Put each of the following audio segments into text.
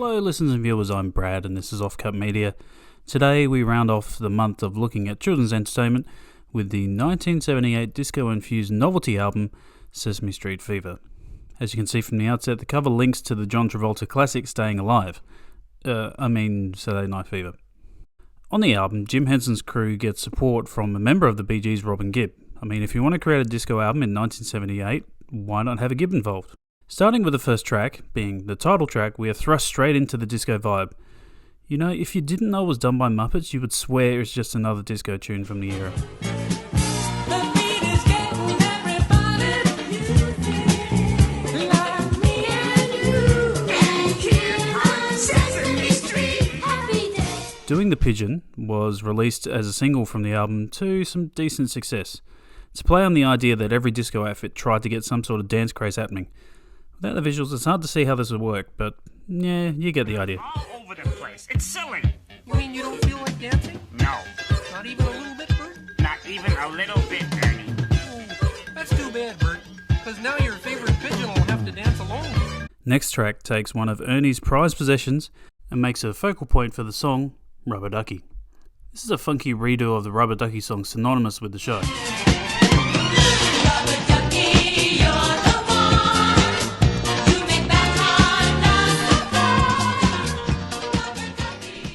Hello listeners and viewers, I'm Brad and this is Offcut Media. Today we round off the month of looking at children's entertainment with the 1978 disco-infused novelty album Sesame Street Fever. As you can see from the outset, the cover links to the John Travolta classic Staying Alive. Saturday Night Fever. On the album, Jim Henson's crew gets support from a member of the Bee Gees, Robin Gibb. If you want to create a disco album in 1978, why not have a Gibb involved? Starting with the first track, being the title track, we are thrust straight into the disco vibe. You know, if you didn't know it was done by Muppets, you would swear it's just another disco tune from the era. Doing the Pigeon was released as a single from the album to some decent success. It's a play on the idea that every disco outfit tried to get some sort of dance craze happening. Without the visuals, it's hard to see how this would work, but yeah, you get the idea. All over the place. It's silly. You mean you don't feel like dancing? No. Not even a little bit, Bert? Not even a little bit, Ernie. Oh, that's too bad, Bert, because now your favorite pigeon will have to dance alone. Next track takes one of Ernie's prized possessions and makes a focal point for the song Rubber Ducky. This is a funky redo of the Rubber Ducky song synonymous with the show.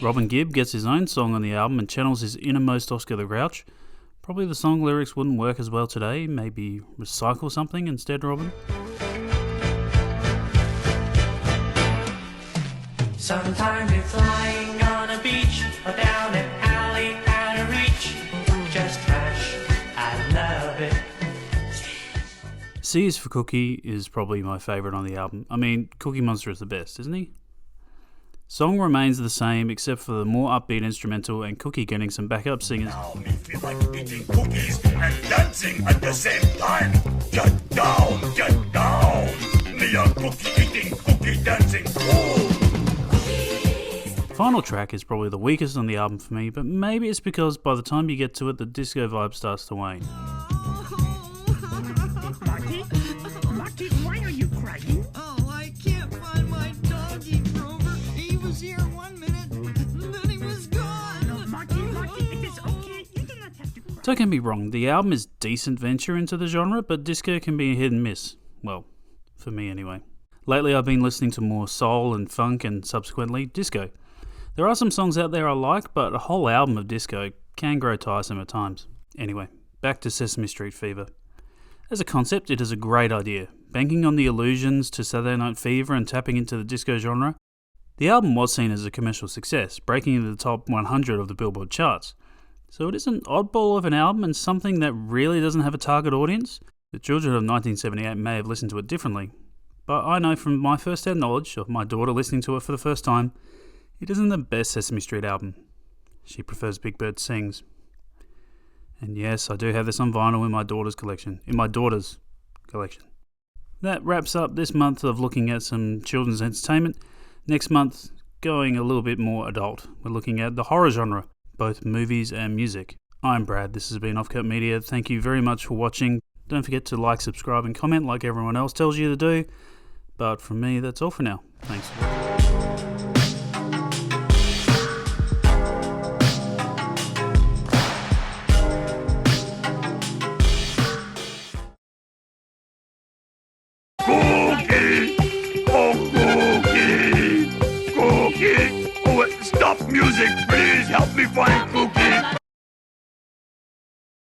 Robin Gibb gets his own song on the album and channels his innermost Oscar the Grouch. Probably the song lyrics wouldn't work as well today, maybe recycle something instead, Robin. Sometimes it's lying on a beach or down an alley out of reach. Just trash, I love it. C is for Cookie is probably my favourite on the album. Cookie Monster is the best, isn't he? Song remains the same except for the more upbeat instrumental and Cookie getting some backup singers. Now me feel like eating cookies and dancing at the same time. Get down, get down. Me a cookie eating, cookie dancing. Ooh. Final track is probably the weakest on the album for me, but maybe it's because by the time you get to it, the disco vibe starts to wane. Marty, why are you crying? Oh, I can't find my doggy, Grover. He was here 1 minute, then he was gone. No, Marty, it is okay. You do not have to cry. Don't get me wrong, the album is decent venture into the genre, but disco can be a hit and miss. Well, for me anyway. Lately I've been listening to more soul and funk and subsequently disco. There are some songs out there I like, but a whole album of disco can grow tiresome at times. Anyway, back to Sesame Street Fever. As a concept, it is a great idea, banking on the allusions to Saturday Night Fever and tapping into the disco genre. The album was seen as a commercial success, breaking into the top 100 of the Billboard charts. So it is an oddball of an album and something that really doesn't have a target audience. The children of 1978 may have listened to it differently, but I know from my first-hand knowledge of my daughter listening to it for the first time, it isn't the best Sesame Street album. She prefers Big Bird Sings. And yes, I do have this on vinyl in my daughter's collection. That wraps up this month of looking at some children's entertainment. Next month, going a little bit more adult. We're looking at the horror genre, both movies and music. I'm Brad, this has been Offcut Media. Thank you very much for watching. Don't forget to like, subscribe and comment like everyone else tells you to do. But from me, that's all for now. Thanks. Cookie! Oh, stop music, please help me find